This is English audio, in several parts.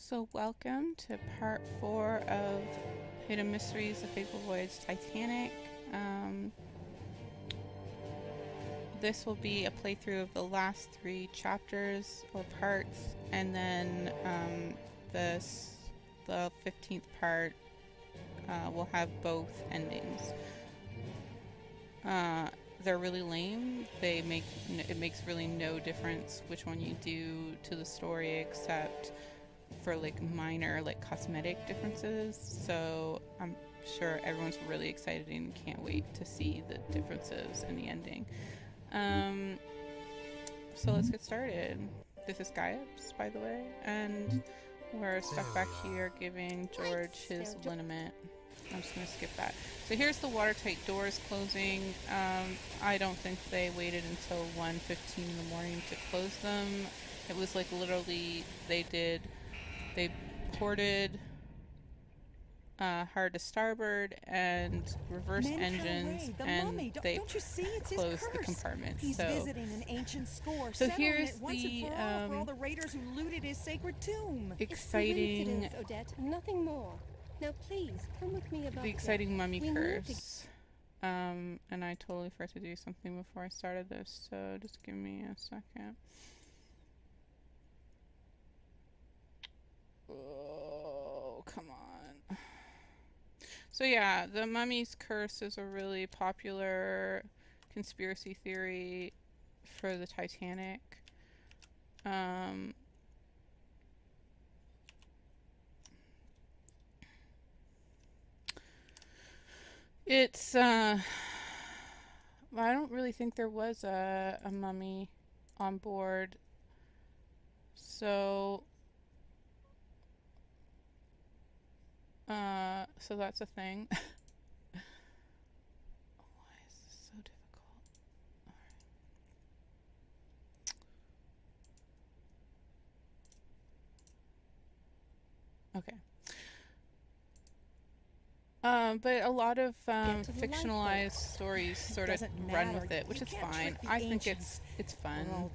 So welcome to part 4 of Hidden Mysteries of Fateful Voyage Titanic. Um, this will be a playthrough of the last 3 chapters or parts, and then the 15th part will have both endings. They're really lame. It makes really no difference which one you do to the story except for like minor like cosmetic differences, so I'm sure everyone's really excited and can't wait to see the differences in the ending. um so let's get started. This is Gaius, by the way, and we're stuck back here giving George his liniment. I'm just gonna skip that. So here's the watertight doors closing. I don't think they waited until 1:15 in the morning to close them. It was like literally they ported hard to starboard and reverse engines, and they closed the compartments. He's so visiting an ancient score, so settling here's it once the and for all for all the raiders who looted his sacred tomb. exciting It's the Odette, nothing more. Now please come with me above. the exciting mummy We need to- curse. And I totally forgot to do something before I started this, so just give me a second. Oh, come on. So yeah, the mummy's curse is a really popular conspiracy theory for the Titanic. It's I don't really think there was a mummy on board, so so that's a thing. Why is this so difficult? Okay. But a lot of fictionalized stories sort of run with it, which is fine. I think it's fun.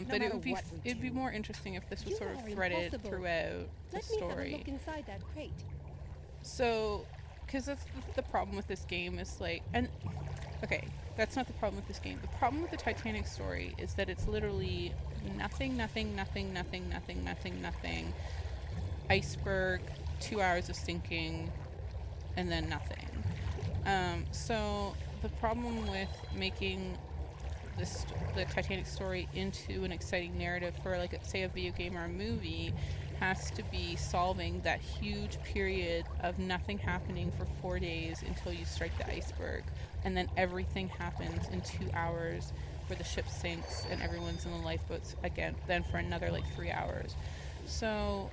But it'd be more interesting if this was sort of threaded throughout the story. Let me have a look inside that crate. So, because that's the problem with this game is like, and okay, that's not the problem with this game. The problem with the Titanic story is that it's literally nothing, nothing, nothing, nothing, nothing, nothing, nothing. Iceberg, 2 hours of sinking, and then nothing. So the problem with making the Titanic story into an exciting narrative for, like, say, a video game or a movie has to be solving that huge period of nothing happening for 4 days until you strike the iceberg, and then everything happens in 2 hours where the ship sinks and everyone's in the lifeboats again, then for another like 3 hours. So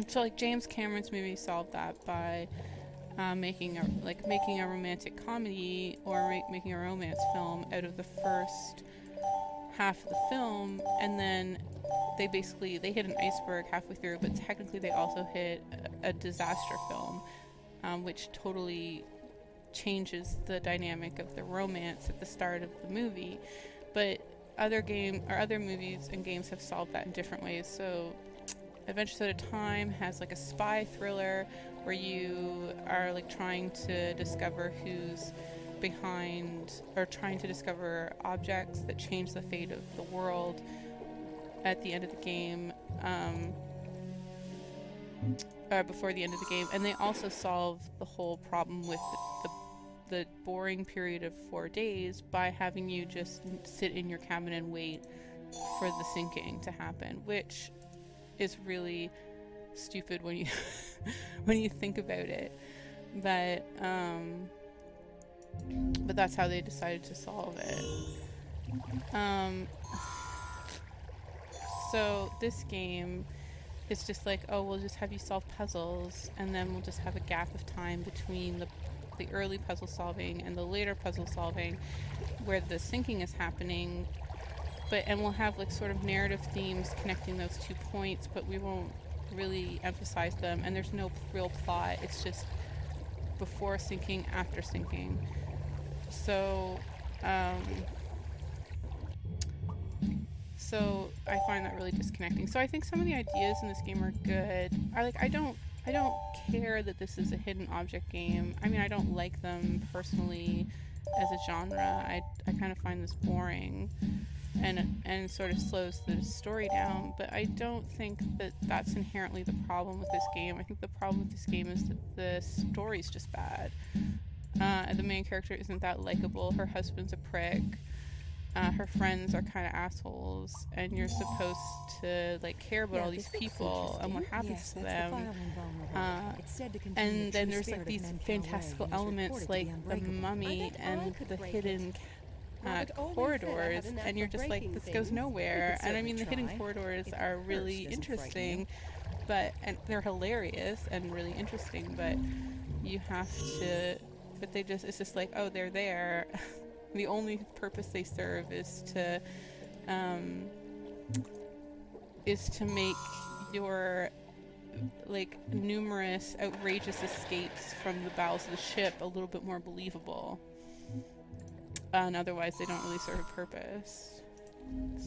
so like James Cameron's movie solved that by making a romantic comedy or making a romance film out of the first half of the film, and then they hit an iceberg halfway through, but technically they also hit a disaster film, which totally changes the dynamic of the romance at the start of the movie. But other movies and games have solved that in different ways. So Adventures at a Time has like a spy thriller where you are like trying to discover who's behind, or trying to discover objects that change the fate of the world at the end of the game, before the end of the game. And they also solve the whole problem with the boring period of 4 days by having you just sit in your cabin and wait for the sinking to happen, which is really stupid when you when you think about it. But that's how they decided to solve it. So this game is just like, oh, we'll just have you solve puzzles, and then we'll just have a gap of time between the early puzzle solving and the later puzzle solving where the sinking is happening, and we'll have like sort of narrative themes connecting those 2 points, but we won't really emphasize them, and there's no real plot. It's just before sinking, after sinking. So So I find that really disconnecting. So I think some of the ideas in this game are good. I don't care that this is a hidden object game. I mean, I don't like them personally as a genre. I kind of find this boring, and sort of slows the story down. But I don't think that that's inherently the problem with this game. I think the problem with this game is that the story's just bad. The main character isn't that likable. Her husband's a prick. Her friends are kind of assholes, and you're supposed to like care about all these people and what happens to them. And then there's like these fantastical elements like the mummy and the hidden corridors, and you're just like, this goes nowhere. And I mean, the hidden corridors are really interesting, and they're hilarious and really interesting, but you have to, but they just, it's just like, oh, they're there. The only purpose they serve is to make your like numerous outrageous escapes from the bowels of the ship a little bit more believable. And otherwise they don't really serve a purpose.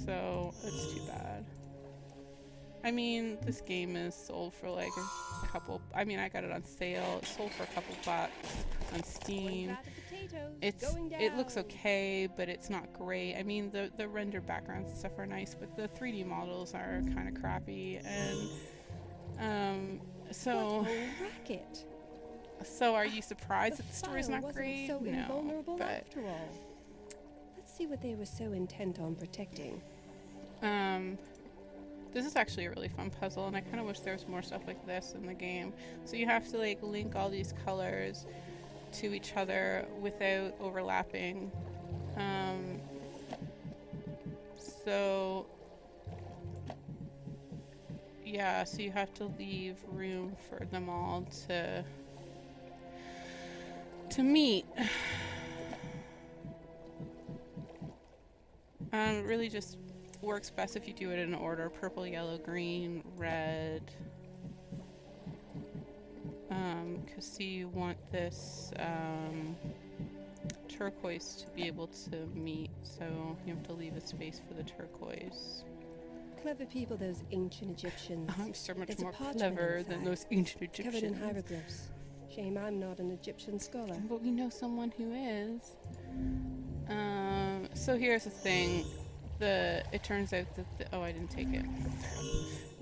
So it's too bad. I mean, this game is sold for like a couple, I mean, I got it on sale. It's sold for a couple bucks on Steam. It looks okay, but it's not great. I mean, the rendered backgrounds and stuff are nice, but the 3D models are kind of crappy. And so are you surprised that the story's not great? So no, invulnerable but after all. Let's see what they were so intent on protecting. this is actually a really fun puzzle, and I kind of wish there was more stuff like this in the game. So you have to like link all these colors to each other without overlapping. So yeah, so you have to leave room for them all to meet. Really just works best if you do it in order: purple, yellow, green, red. Because you want this turquoise to be able to meet, so you have to leave a space for the turquoise. Clever people, those ancient Egyptians. I'm so much There's a more parchment clever than inside, those ancient Egyptians. covered in hieroglyphs. Shame I'm not an Egyptian scholar. But we know someone who is. So here's the thing. It turns out that oh, I didn't take it.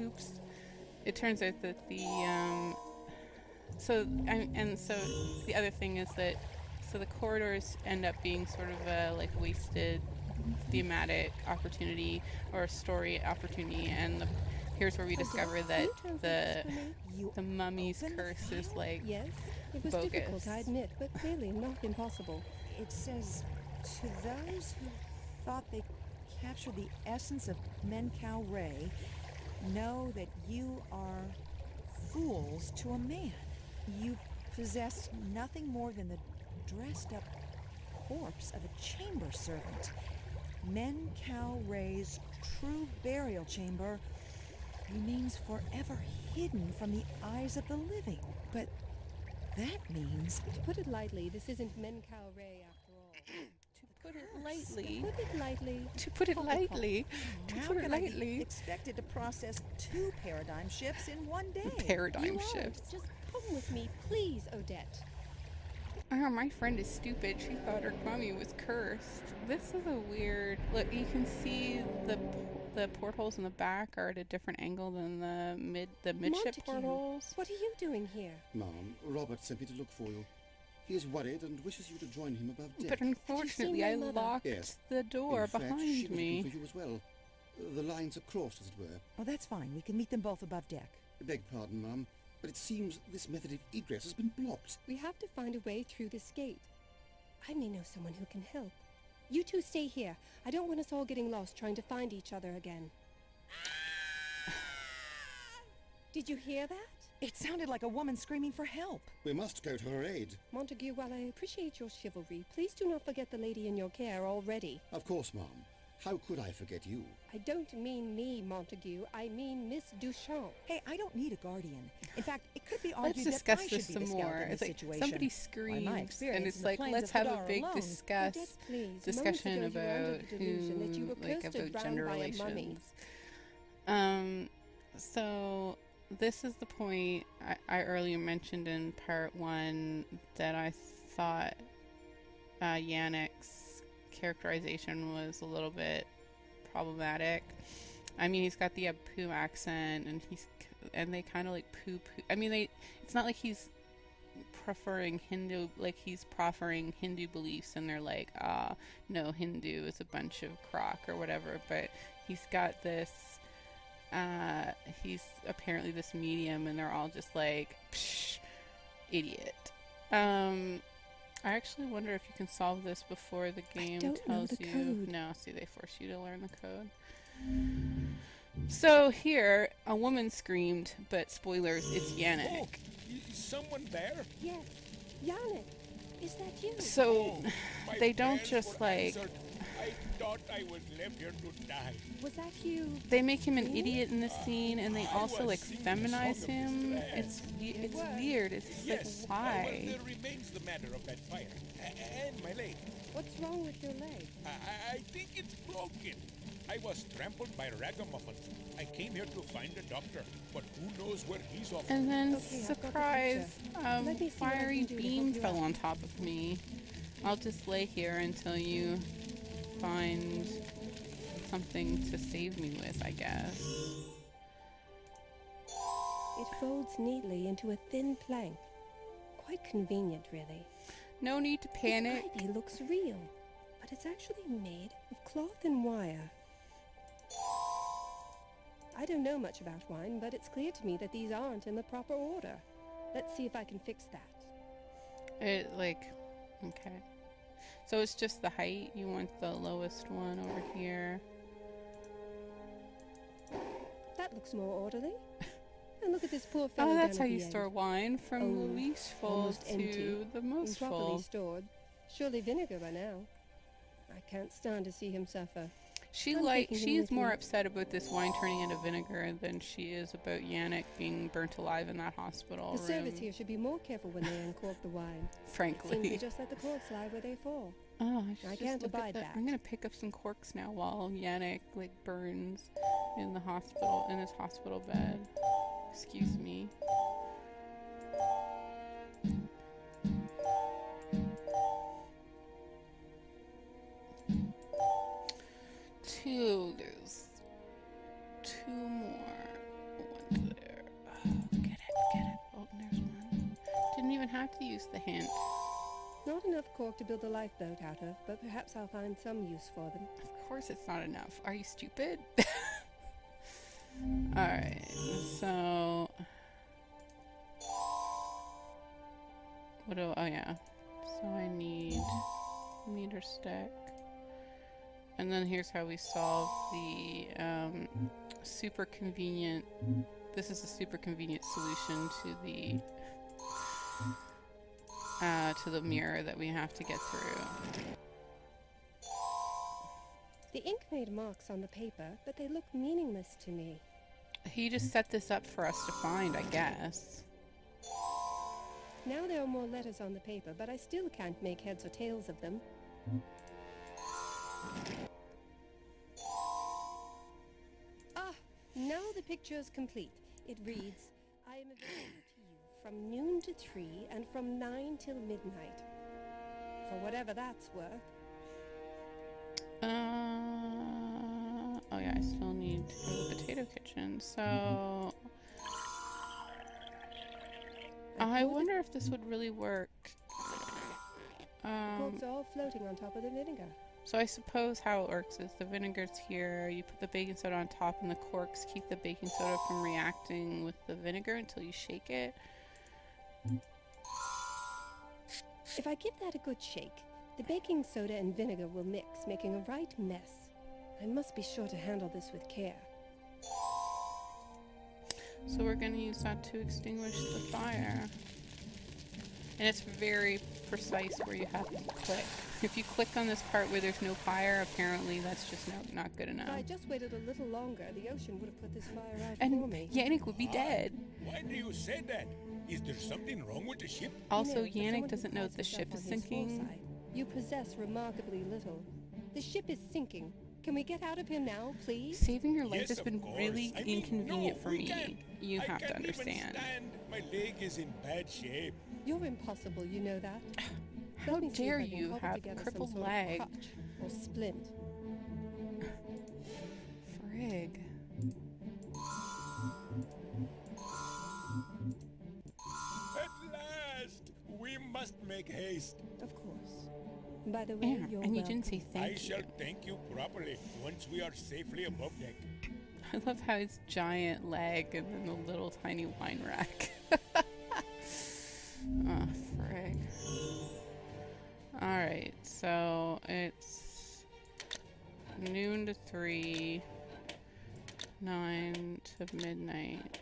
Oops. It turns out that so the other thing is that so the corridors end up being sort of a like wasted thematic opportunity or a story opportunity, and here's where we discover that the mummy's curse is like Yes, it was bogus. difficult, I admit, but clearly not impossible. It says, to those who thought they captured the essence of Menkau Ray, know that you are fools to a man. You possess nothing more than the dressed-up corpse of a chamber servant. Menkau Ray's true burial chamber remains forever hidden from the eyes of the living. But that means... To put it lightly, this isn't Menkau Ray after all. To put it lightly. To put it lightly. To put it lightly. To How put it can I be lightly. expected to process 2 paradigm shifts in one day? Paradigm You shift. aren't. Just come with me, please, Odette. Oh, my friend is stupid. She thought her mummy was cursed. This is a weird... Look, you can see the portholes in the back are at a different angle than the midship Montague, portholes. what are you doing here? Ma'am, Robert sent me to look for you. He is worried and wishes you to join him above deck. But unfortunately, my I mother? locked Yes. the door In fact, behind she was looking me. for you as well. The lines are crossed, as it were. Oh, that's fine. We can meet them both above deck. Beg pardon, ma'am, but it seems this method of egress has been blocked. We have to find a way through this gate. I may know someone who can help. You two stay here. I don't want us all getting lost trying to find each other again. Did you hear that? It sounded like a woman screaming for help. We must go to her aid. Montague, while I appreciate your chivalry, please do not forget the lady in your care already. Of course, ma'am. How could I forget you? I don't mean me, Montague. I mean Miss Duchamp. Hey, I don't need a guardian. In fact, it could be Let's argued that discuss I should this be some the scout more. in this It's like situation. somebody By my screams, experience and it's in the like, plains let's of have a Hadar big alone. discuss Odette, please. discussion Moments ago you were under about the delusion that you who, were like, cursed and about drowned gender by a mummy. relations. So this is the point I earlier mentioned in part 1 that I thought Yannick's characterization was a little bit problematic. I mean, he's got the Apu accent, and they kind of like poo-poo. I mean, it's not like he's preferring Hindu, like he's proffering Hindu beliefs, and they're like, no, Hindu is a bunch of crock or whatever. But he's got this. He's apparently this medium, and they're all just like, psh, idiot. I actually wonder if you can solve this before the game tells you. Code. No, see, they force you to learn the code. So here, a woman screamed, but spoilers, it's Yannick. Oh, is someone there? Yes. Yannick, is that you? So My they don't prayers just were like. answered. I thought I was left here to die. Was that you? They make him an idiot in this scene, and they I also was like singing the feminize song of him. this It's It was. weird. It's just Yes, like, why? well, there remains the matter of that fire. And my leg. What's wrong with your leg? I think it's broken. I was trampled by ragamuffins. I came here to find a doctor, but who knows where he's off. And then, Okay, I've got the surprise, Let me see what I fiery can do to beam help you fell out. on top of me. I'll just lay here until you find something to save me with, I guess. It folds neatly into a thin plank. Quite convenient, really. No need to panic. This ivy looks real, but it's actually made of cloth and wire. I don't know much about wine, but it's clear to me that these aren't in the proper order. Let's see if I can fix that. Okay. So it's just the height. You want the lowest one over here. That looks more orderly. And look at this poor fellow Oh, that's down how at you the end. store wine, from the Old, least full almost to empty, the most Improperly full. stored. Surely vinegar by now. I can't stand to see him suffer. She's I'm taking him with more me. upset about this wine turning into vinegar than she is about Yannick being burnt alive in that hospital The room. servants here should be more careful when they uncork the wine. Seems they Frankly. just let the corks slide where they fall. Oh, I I can't abide that. I'm gonna pick up some corks now while Yannick burns in the hospital, in his hospital bed. Excuse me. There's two more. One's there. Oh, get it. Oh, there's one. Didn't even have to use the hint. Not enough cork to build a lifeboat out of, but perhaps I'll find some use for them. Of course it's not enough. Are you stupid? Alright, so... oh yeah. So I need meter stick. And then here's how we solve the super convenient... This is a super convenient solution to the mirror that we have to get through. The ink made marks on the paper, but they look meaningless to me. He just set this up for us to find, I guess. Now there are more letters on the paper, but I still can't make heads or tails of them. Ah, now the picture's complete. It reads, I am available to you from noon to 3 and from 9 till midnight. For whatever that's worth. Oh yeah, I still need to go to the potato kitchen, so... I wonder if this would really work. Corks are all floating on top of the vinegar. So I suppose how it works is the vinegar's here, you put the baking soda on top, and the corks keep the baking soda from reacting with the vinegar until you shake it. If I give that a good shake, the baking soda and vinegar will mix, making a right mess. I must be sure to handle this with care. So we're going to use that to extinguish the fire. And it's very precise where you have to click. If you click on this part where there's no fire, apparently that's just not good enough. If I just waited a little longer, the ocean would have put this fire out And for me. Yannick would be dead. Why do you say that? Is there something wrong with the ship? Also, You know, for someone Yannick who doesn't know prides that the ship himself is on his sinking. foresight, you possess remarkably little. The ship is sinking. Can we get out of here now, please? Saving your life Yes, has of been course. really I mean, inconvenient no, for we me. can't. You I have to can't even understand. stand. My leg is in bad shape. You're impossible, you know that. How Let me see if dare I can you cobble have together some crippled sort of leg? crutch or splint. Frig. At last! We must make haste. Of course. By the way, Yeah, you're and you welcome. didn't say I thank you. shall thank you properly once we are safely above deck. I love how it's giant leg and then the little tiny wine rack. Oh, frig. Alright, so it's noon to 3, 9 to midnight.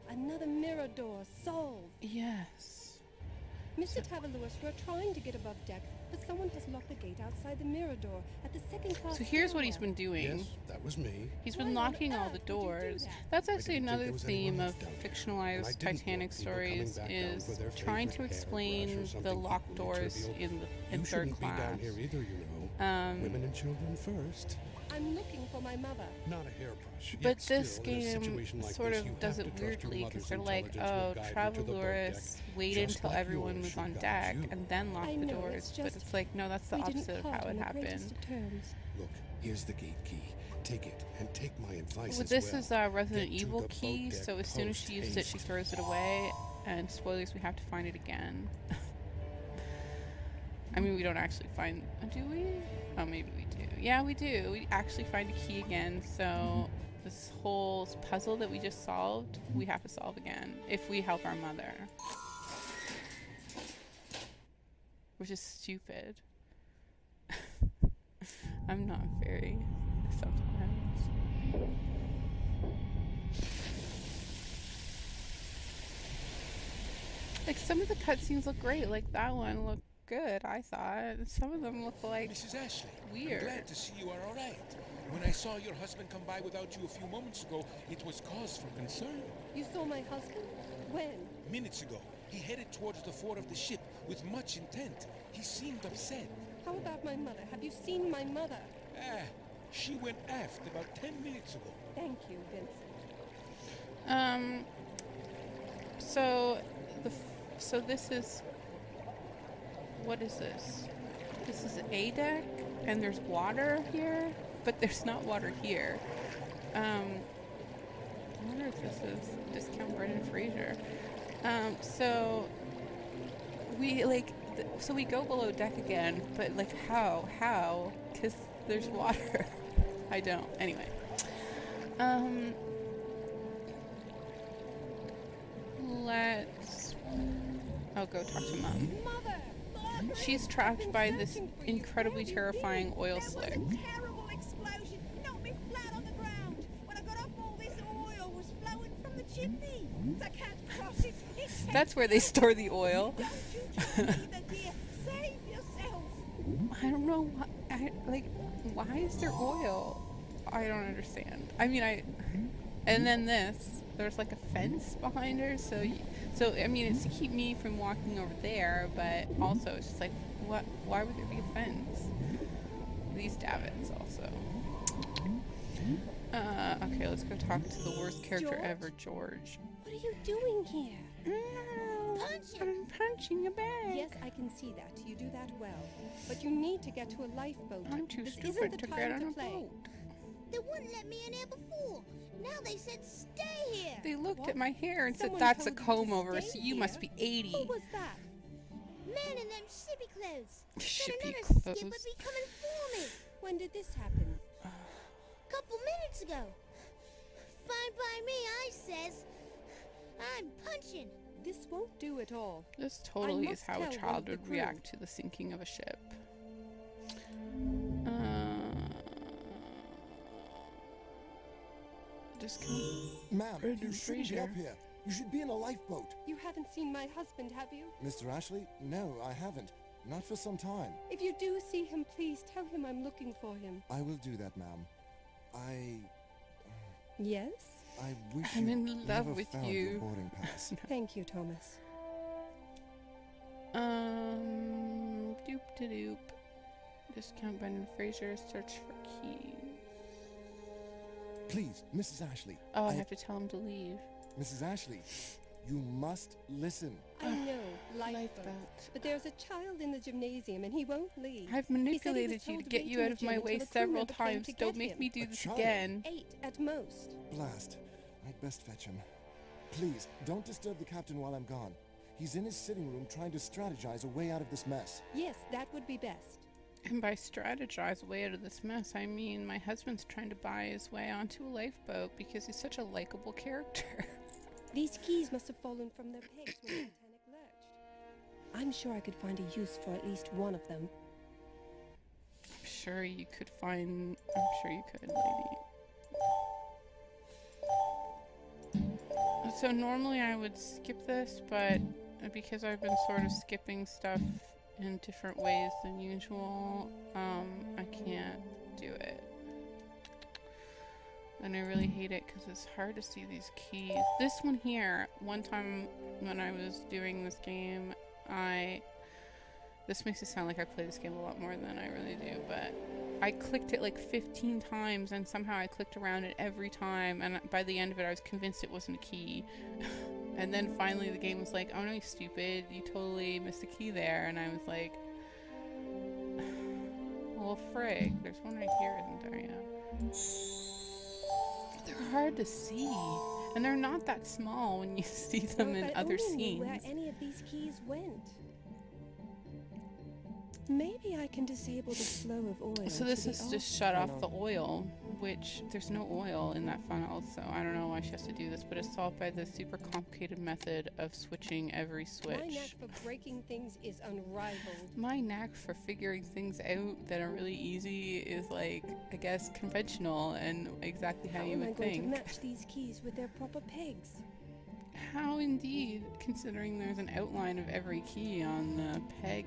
Another mirror door solved. Yes. Mr. Tavalouis, we're trying to get above deck, but someone has locked the gate outside the mirror door at the second class. So here's what he's stairwell. been doing. Yes, that was me. He's Why been on locking all earth the would you do doors. that? That's I actually didn't think another there was anyone theme of else down there. And I fictionalized didn't Titanic want people coming stories back down is for their trying to favorite explain hairbrush or the something locked equally doors trivial. in You third shouldn't be class. down here either, you know. Women and children first. I'm looking for my mother. Not a hairbrush. But Yet this still, in a game situation like sort this, of you does have it to trust your weirdly because mother's they're like, intelligence oh, will guide her to the boat Travelurus deck, waited just until like everyone yours was should on guide deck you. and then locked I the know, doors. it's But just it's like, no, that's the we opposite didn't of how part it on the happened. greatest of terms. Look, here's the gate key. Take it and take my advice Well, as this well. is Resident Get to Evil the boat key, deck so as soon as she uses it, she post-haste. throws it away. And spoilers, we have to find it again. I mean, we don't actually find... do we? Oh, maybe we do. Yeah, we do. We actually find a key again, so this whole puzzle that we just solved, we have to solve again if we help our mother. Which is stupid. I'm not very... sometimes. Like, some of the cutscenes look great. Like, that one looked good, I thought. And some of them look like... Mrs. Ashley, weird. I'm glad to see you are all right. When I saw your husband come by without you a few moments ago, it was cause for concern. You saw my husband? When? Minutes ago, he headed towards the fore of the ship with much intent. He seemed upset. How about my mother? Have you seen my mother? She went aft about 10 minutes ago. Thank you, Vincent. So this is... What is this? This is A deck, and there's water here, but there's not water here. I wonder if this is discount Brendan Fraser. So we so we go below deck again, but like how? How? Because there's water. I don't. Anyway. I'll go talk to Mom. Mother! She's trapped by this incredibly terrifying oil slick. Terrible explosion. Knocked me flat on the ground. When I got up, all this oil was flowing from the chimney. I can't cross it. That's where they store the oil. Don't you just either, dear. Save yourself. I don't know why is there oil? I don't understand. I mean, and then there's like a fence behind her, so I mean, it's to keep me from walking over there, but also it's just like, why would there be a fence? These davits also. Okay, let's go talk to the worst character George? ever, George. What are you doing here? I'm punching a bag. Yes, I can see that. You do that well. But you need to get to a lifeboat. I'm too This isn't stupid the to time get on to a play. boat. They wouldn't let me in here before. Now they said stay here. They looked What? at my hair and Someone said, that's a told you to comb over, stay so you must be here? 80. Who was that? Man in them shippy clothes. Said Shippy another skip clothes. would be coming for me. When did this happen? Couple minutes ago. Fine by me, I says. I'm punching. This won't do at all. This totally is must how tell a one child of the would crew. react to the sinking of a ship. Just come. Ma'am, Brendan you shouldn't be Fraser. up here. You should be in a lifeboat. You haven't seen my husband, have you? Mr. Ashley? No, I haven't. Not for some time. If you do see him, please tell him I'm looking for him. I will do that, ma'am. Yes? I wish I'm you in love never with found you. your boarding pass. Thank you, Thomas. Doop to doop. Discount Brendan Fraser, search for keys. Please, Mrs. Ashley. Oh, I have to tell him to leave. Mrs. Ashley, you must listen. I know, lifeboats. Lifeboat. But there's a child in the gymnasium and he won't leave. I've manipulated you to get you out of my way several times. Don't make me do A this child? again. 8 at most. Blast. I'd best fetch him. Please, don't disturb the captain while I'm gone. He's in his sitting room trying to strategize a way out of this mess. Yes, that would be best. And by strategize a way out of this mess, I mean my husband's trying to buy his way onto a lifeboat because he's such a likable character. These keys must have fallen from their pegs when Titanic lurched. I'm sure I could find a use for at least one of them. I'm sure you could, lady. So normally I would skip this, but because I've been sort of skipping stuff in different ways than usual, I can't do it. And I really hate it because it's hard to see these keys. This one here, one time when I was doing this game, this makes it sound like I play this game a lot more than I really do, but I clicked it like 15 times and somehow I clicked around it every time, and by the end of it I was convinced it wasn't a key. And then finally the game was like, oh no, you stupid, you totally missed a key there, and I was like, well frig, there's one right here, isn't there? Yeah. They're hard to see, and they're not that small when you see them in other scenes. Where any of these keys went. Maybe I can disable the flow of oil. So this to the is just off shut off funnel. the oil, which there's no oil in that funnel, so I don't know why she has to do this, but it's solved by the super complicated method of switching every switch. My knack for breaking things is unrivaled. My knack for figuring things out that are really easy is, like, I guess, conventional and exactly how you am I would going think. to match these keys with their proper pegs? How indeed, considering there's an outline of every key on the peg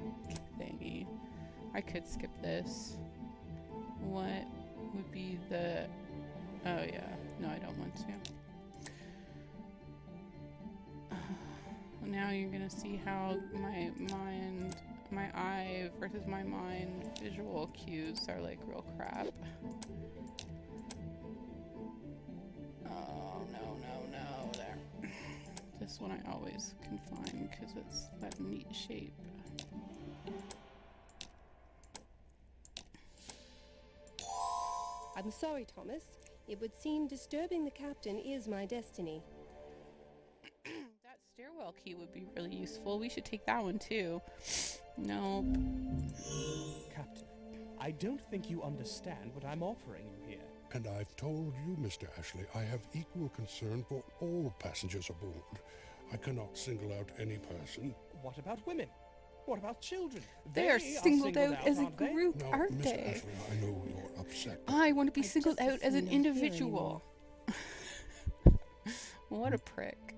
thingy. I could skip this. What would be the... Oh yeah, no I don't want to. Now you're gonna see how my eye versus my mind visual cues are like real crap. Oh no, there. This one I always can find because it's that neat shape. I'm sorry, Thomas. It would seem disturbing the captain is my destiny. That stairwell key would be really useful. We should take that one too. Nope. Captain, I don't think you understand what I'm offering you here. And I've told you, Mr. Ashley, I have equal concern for all passengers aboard. I cannot single out any person. What about women? What about children? They are singled out as a aren't they? group, No, aren't Mr. they? Ashley, I know you're upset. I want to be I singled just out as an assume they're here individual. What a prick.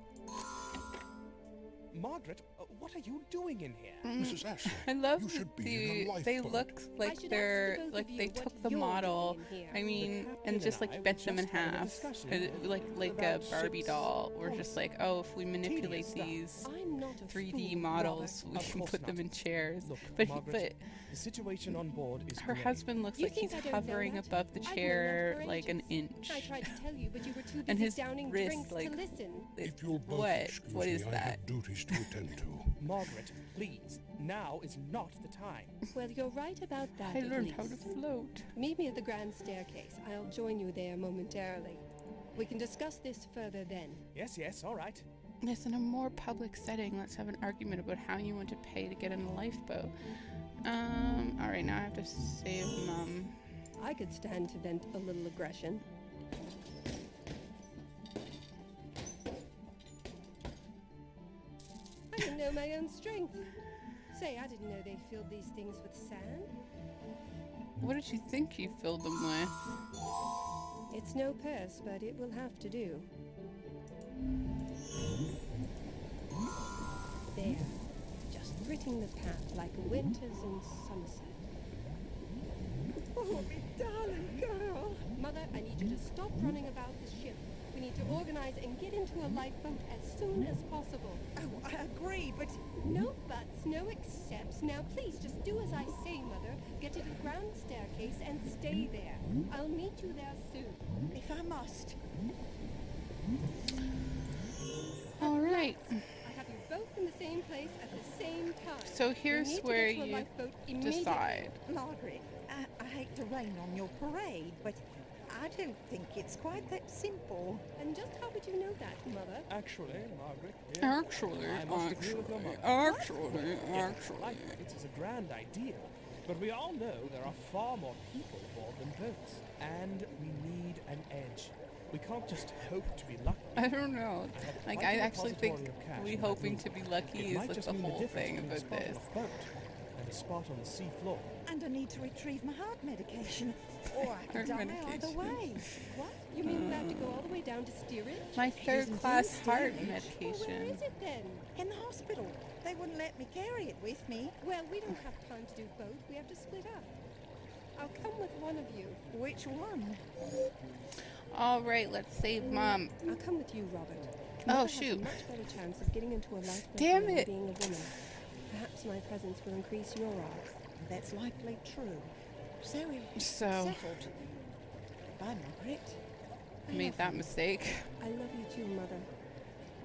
Margaret, what are you doing in here? Mrs. Ashley, I love you that should be in a they lifeboat. look I like should they're ask the both like of they you what took the you're model. doing in here. I mean, captain and just and I like were bent them in just having a half, discussion like a about Barbie ships, doll. We're just like, oh, if we manipulate stuff. these I'm not a 3D fool. models, we Of can course put them not. in chairs. Look, But Margaret, the situation on board is her grim. husband looks You like he's think I don't know hovering that? above the I've known chair that for like an ages. inch. I tried to tell you, but you were too And busy his downing wrist, drinks like, to listen. If you'll both What? excuse What me, is I that? have duties to attend to. Margaret, please, now is not the time. Well, you're right about that. I at learned how to least. float. Meet me at the grand staircase. I'll join you there momentarily. We can discuss this further then. Yes, all right. Yes, in a more public setting, let's have an argument about how you want to pay to get in a lifeboat. Alright, now I have to save Mum. I could stand to vent a little aggression. I didn't know my own strength. Say, I didn't know they filled these things with sand. What did you think you filled them with? It's no purse, but it will have to do. there, just gritting the path like winters in Somerset. Oh, me darling girl. Mother, I need you to stop running about the ship. We need to organize and get into a lifeboat as soon as possible. Oh, I agree, but No buts, no accepts. Now please just do as I say, Mother. Get to the ground staircase and stay there. I'll meet you there soon. if I must. All right. I have you both in the same place at the same time. So We here's need to where get to a you lifeboat immediately. decide. Margaret, I hate to rain on your parade, but I don't think it's quite that simple. And just how would you know that, Mother? Actually, Margaret, yes, Actually, I must agree with your mother. actually. Lifeboats is a grand idea, but we all know there are far more people aboard than boats, and we need an edge. We can't just hope to be lucky. I don't know. I have Like, quite I a actually think repository of cash we in my hoping room. to be lucky It is might like just the mean whole difference thing between a about spot this. on a boat and a spot on the sea floor. And I need to retrieve my heart medication, or I could Heart die either medication. way. What? You mean we have to go all the way down to steerage? My third class indeed heart steerage. Well, where medication. is it then? In the hospital. They wouldn't let me carry it with me. Well, we don't have time to do both. We have to split up. I'll come with one of you. Which one? All right, let's save Mom. I'll come with you, Robert. Oh, Mother has shoot. a much better chance of getting into a lifeboat Damn than it. being a woman. Perhaps my presence will increase your odds. That's likely true. So we're So, settled. Bye, Margaret. I made that mistake. I love you too, Mother.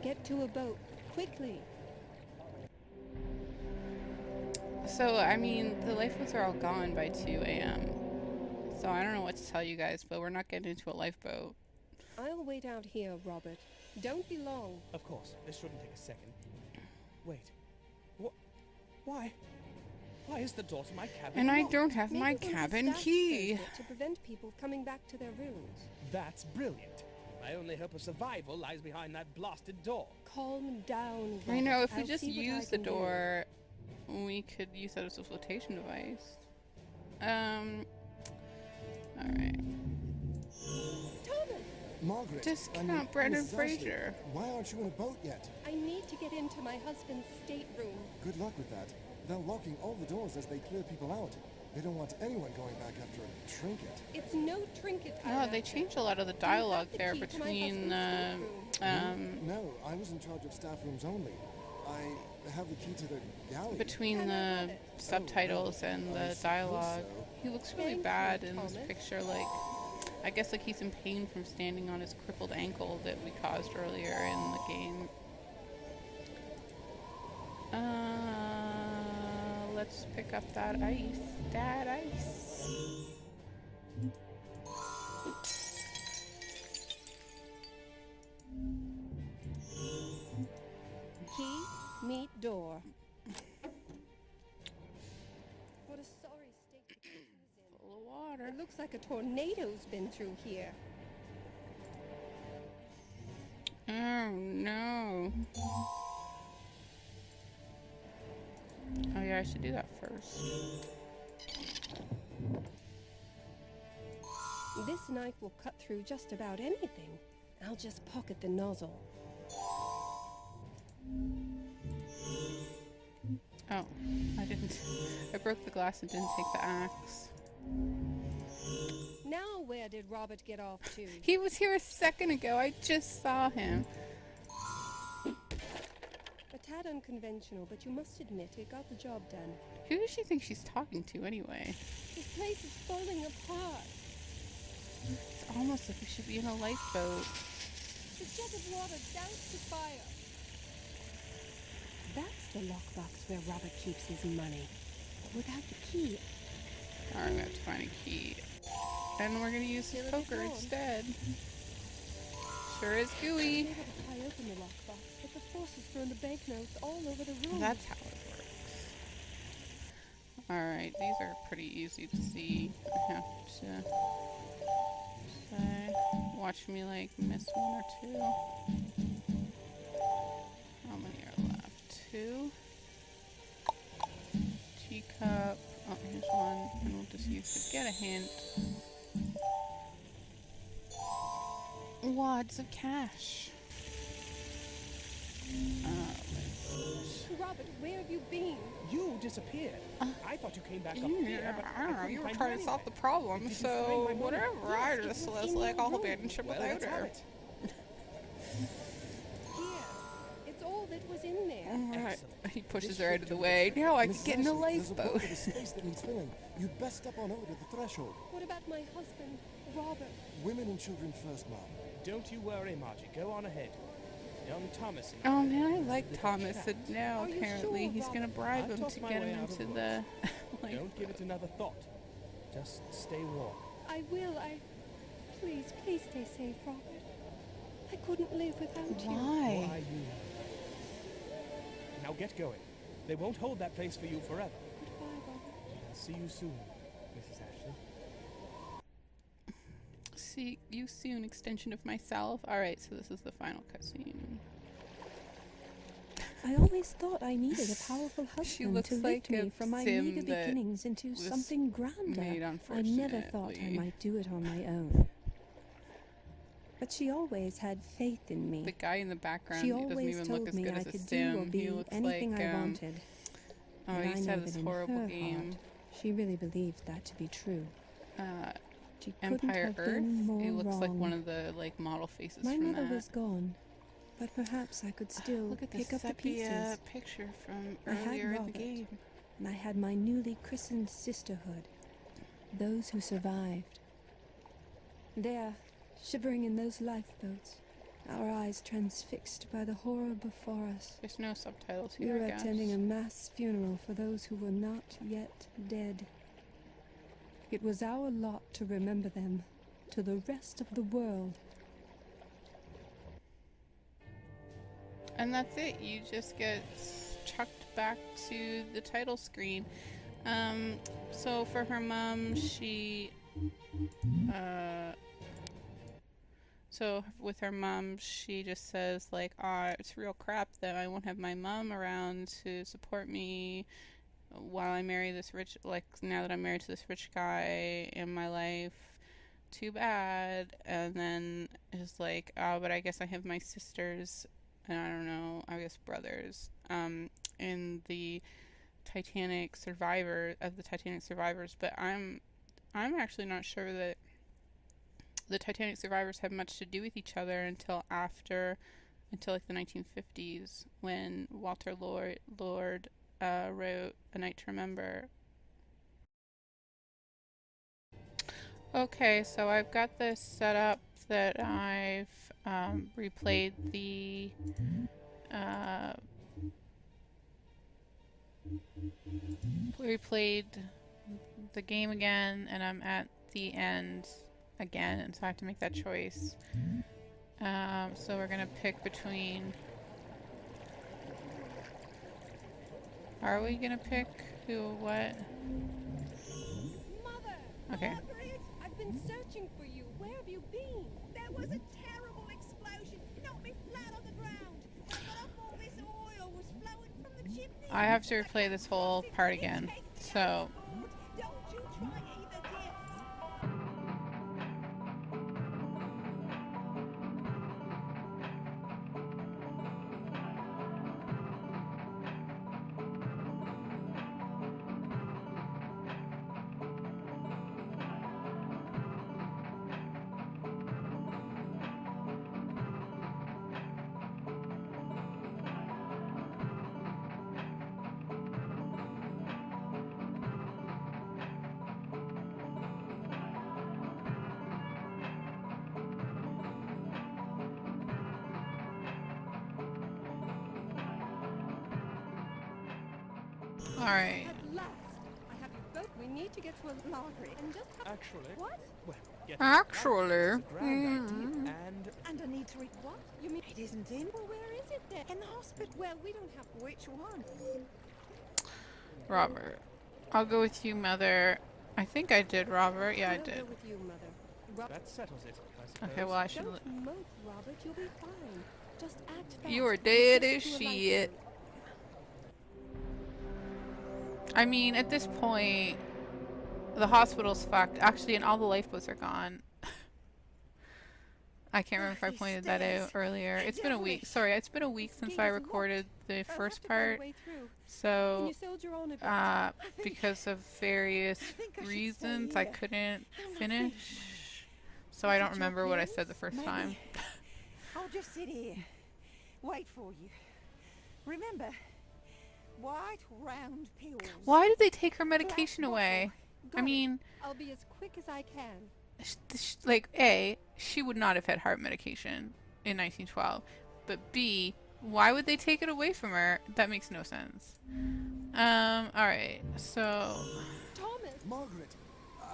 Get to a boat, quickly. So, I mean, the lifeboats are all gone by 2 a.m. So I don't know what to tell you guys, but we're not getting into a lifeboat. I'll wait out here, Robert. Don't be long. Of course, this shouldn't take a second. Wait. What? Why? Why is the door to my cabin And I locked? don't have my Maybe one of the cabin staff key. closed it to prevent people coming back to their rooms. That's brilliant. My only hope of survival lies behind that blasted door. Calm down, Robert. I know, if we I'll just see what I use the can do. door, we could use that as a flotation device. Alright. Thomas, Margaret, Discount Brendan exhausted. Fraser. Why aren't you in a boat yet? I need to get into my husband's stateroom. Good luck with that. They're locking all the doors as they clear people out. They don't want anyone going back after a trinket. It's no trinket. No, I'm they after. changed a lot of the You dialogue have the there key to my between, husband's stateroom. No, I was in charge of staff rooms only. I have the key to the galley. between Can I the have it? subtitles and I the suppose dialogue. so. He looks really Thank you, bad in this Thomas. picture, like, I guess like he's in pain from standing on his crippled ankle that we caused earlier in the game. Let's pick up that ice. That ice. Key, meet door. What a sorry state the key is in. Full of water. It looks like a tornado's been through here. Oh no. Oh yeah, I should do that first. This knife will cut through just about anything. I'll just pocket the nozzle. Oh, I didn't. I broke the glass and didn't take the axe. Now where did Robert get off to? He was here a second ago. I just saw him. A tad unconventional, but you must admit it got the job done. Who does she think she's talking to anyway? This place is falling apart. It's almost like we should be in a lifeboat. The jug of water doused the fire. That's the lockbox where Robert keeps his money. Without the key, Alright, we have to find a key. And we're gonna use Here his it is poker gone. instead. Sure is I gooey. was able to pry open the lockbox, but the force has thrown the banknotes all over the room. That's how it works. Alright, these are pretty easy to see. I have to say, watch me like miss one or two. How many are left? Two. Teacup. Oh, here's one. And we'll just use to get a hint. Wads of cash. Robert, where have you been? You disappeared. I thought you came back up here, but I don't know, couldn't you were find trying to anywhere. solve the problem, Did you so find my mum? whatever, Yes, I it just was was in like, your I'll room. abandon ship Well, without let's have her. it. Here. It's all that was in there. Alright, Excellent. he pushes This her out ship of the can way. be- Now I can Mrs. get in a Ashley, there's a lifeboat. bulk of the space that needs filling. You'd best step on over to the threshold. What about my husband, Robert? Women and children first, Mom. Don't you worry, Margie. Go on ahead. Young Thomas and Oh I man, I had a like little Thomas, chat. and now Are you apparently sure, he's gonna Robert? bribe I'll him toss to my get way him out of into the the Don't give it another thought. Just stay warm. I will. Please, please stay safe, Robert. I couldn't live without you. Why? Why you? Now get going. They won't hold that place for you forever. Goodbye, Robert. I'll see you soon, Mrs. Ashley. See you soon, extension of myself. Alright, so this is the final cutscene. I always thought I needed a powerful She husband looks to like lift me a from my sim meager that beginnings into was something grander. made, I never thought I unfortunately. might do it on my own. But she always had faith in me. The guy in the background, She he doesn't always even look told as me good I as a could do or sim. He be looks anything like, I wanted. oh, And he I used to know have that this in horrible her game, heart, she really believed that to be true. She couldn't Empire have Earth. been more He looks wrong. like one of the like model faces My from mother that. was gone, but perhaps I could still Look at pick the up the sepia pieces. picture from I had earlier in the Robert. game. And I had my newly christened sisterhood, those who survived. There, shivering in those lifeboats, our eyes transfixed by the horror before us. There's no subtitles We here, were I guess. attending a mass funeral for those who were not yet dead. It was our lot to remember them to the rest of the world. And that's it. You just get chucked back to the title screen. So for her mom, so with her mom, she just says like, it's real crap that I won't have my mom around to support me while I marry this rich, like now that I'm married to this rich guy in my life. Too bad. And then is like, but I guess I have my sisters, and I don't know, I guess brothers, in the Titanic survivors, but I'm actually not sure that the Titanic survivors have much to do with each other until like the 1950s, when Walter Lord wrote A Night to Remember. Okay, so I've got this set up that I've replayed the game again, and I'm at the end again, and so I have to make that choice. So we're gonna pick between. Are we gonna pick who, what? Mother! Okay. Margaret! I've been searching for you. Where have you been? There was a terrible explosion. Knocked me flat on the ground. I got up all this oil was flowing from the chimney. I have to replay this whole part again. So. Don't you try either, dear. Alright. At last! I have you both. We need to get to a library and just have... Actually, What? well, get Actually, it's a grand idea, And I need to read what? You mean... It isn't in. Well, where is it then? In the hospital. Well, we don't have... Which one? Robert. I'll go with you, Mother. I think I did, Robert. Yeah, I We'll did. go with you, Mother. that settles it, I suppose. Okay, well, I should. Don't mope, Robert. You'll be fine. Just act fast. You are and dead get as to a shit. library. I mean, at this point, the hospital's fucked. Actually, and all the lifeboats are gone. I can't remember if I He pointed that out stares. earlier. It's been a week. Devilish. Sorry, it's been a week This since gate I is locked. recorded the I'll first have to find a part. way through. Can So, you soldier on a bit? because of various think I should reasons, stay I here. couldn't I'm not finish. finished. So I don't Is it remember your what I pills? said the first Maybe. time. I'll just sit here. Wait for you. Remember, white round pills. Why did they take her Black medication bottle. away? I Got it. mean, I'll be as quick as I can. like, A, she would not have had heart medication in 1912. But B, why would they take it away from her? That makes no sense. Alright, so... Thomas, Margaret!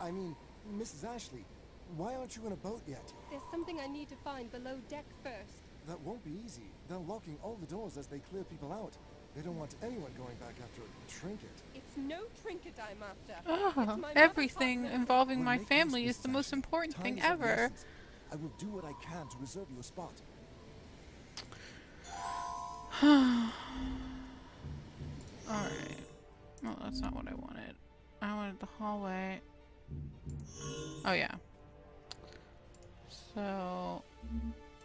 I mean, Mrs. Ashley, why aren't you in a boat yet? there's something I need to find below deck first. That won't be easy. They're locking all the doors as they clear people out. They don't want anyone going back after a trinket. It's no trinket I'm after. Oh, It's my mother's everything heart involving We're my making this, family is Mrs. the most Ashley. important Time thing is of the ever. essence. I will do what I can to reserve you a spot. Alright. Oh, that's not what I wanted. I wanted the hallway. Oh, yeah. So,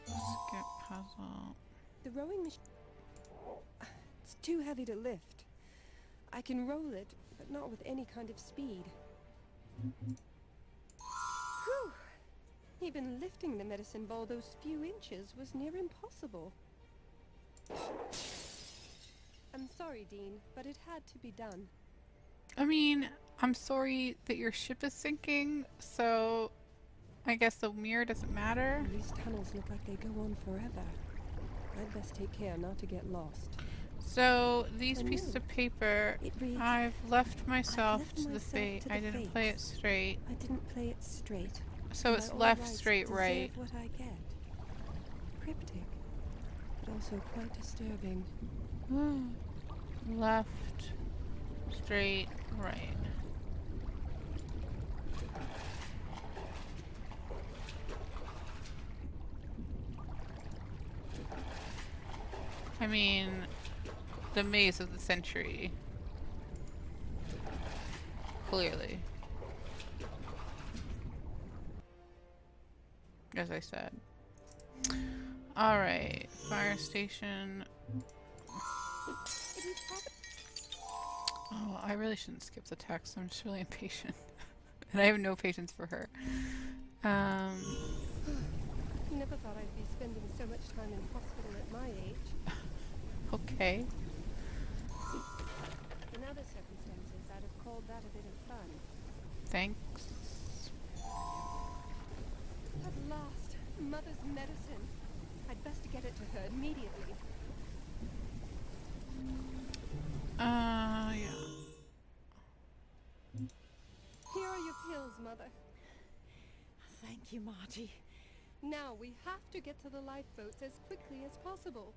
skip puzzle. The rowing machine. It's too heavy to lift. I can roll it, but not with any kind of speed. Whew! Even lifting the medicine ball those few inches was near impossible. I'm sorry, Dean, but it had to be done. I mean, I'm sorry that your ship is sinking, so I guess the mirror doesn't matter. These tunnels look like they go on forever. I'd best take care not to get lost. So, these I pieces know. of paper, It reads, I've left myself left to the myself fate. to the I didn't play it fates. straight. I didn't play it straight. So and it's by all left, rights straight, deserve right. what I get. Cryptic, but also quite disturbing. Left, straight, right. I mean, the maze of the century. Clearly. As I said. Alright, fire station. Oh, I really shouldn't skip the text. I'm just really impatient. And I have no patience for her. Never thought I'd be spending so much time in hospital at my age. Okay. In other circumstances, I'd have called that a bit of fun. Thanks. At last, Mother's medicine. I'd best get it to her immediately. Yeah. Here are your pills, Mother. Thank you, Marty. Now we have to get to the lifeboats as quickly as possible.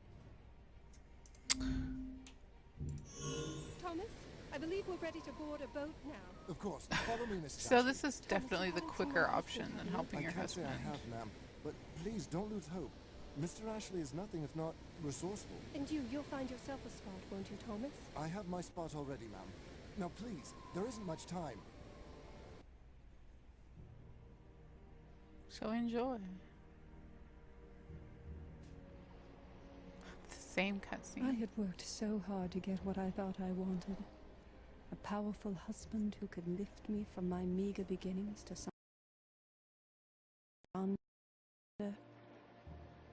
Thomas, I believe we're ready to board a boat now. Of course. Follow me, Mrs. So Ashley. this is definitely the quicker option than helping your I can't say husband. I have, ma'am, but please don't lose hope. Mr. Ashley is nothing if not resourceful. And you'll find yourself a spot, won't you, Thomas? I have my spot already, ma'am. Now, please, there isn't much time. So enjoy. The same I cutscene. had worked so hard to get what I thought I wanted. A powerful husband who could lift me from my meager beginnings to some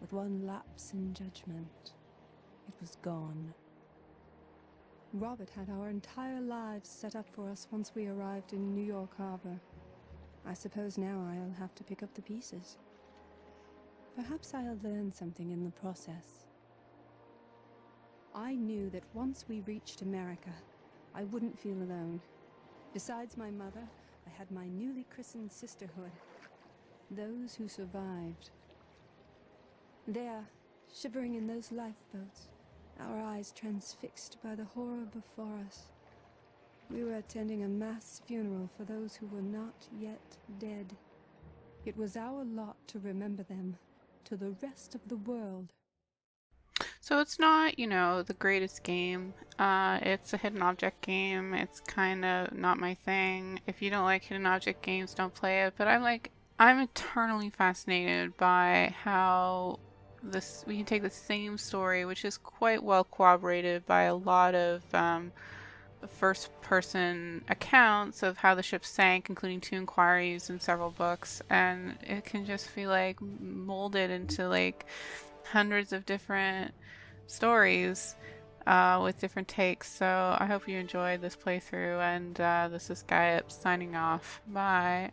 with one lapse in judgment, it was gone. Robert had our entire lives set up for us once we arrived in New York Harbor. I suppose now I'll have to pick up the pieces. Perhaps I'll learn something in the process. I knew that once we reached America, I wouldn't feel alone. Besides my mother, I had my newly christened sisterhood. Those who survived. There, shivering in those lifeboats, our eyes transfixed by the horror before us. We were attending a mass funeral for those who were not yet dead. It was our lot to remember them, to the rest of the world. So it's not, you know, the greatest game. It's a hidden object game. It's kind of not my thing. If you don't like hidden object games, don't play it. But I'm like, I'm eternally fascinated by how we can take the same story, which is quite well corroborated by a lot of first-person accounts of how the ship sank, including 2 inquiries and several books, and it can just be like molded into like hundreds of different stories with different takes. So I hope you enjoyed this playthrough, and this is Guy Up signing off. Bye.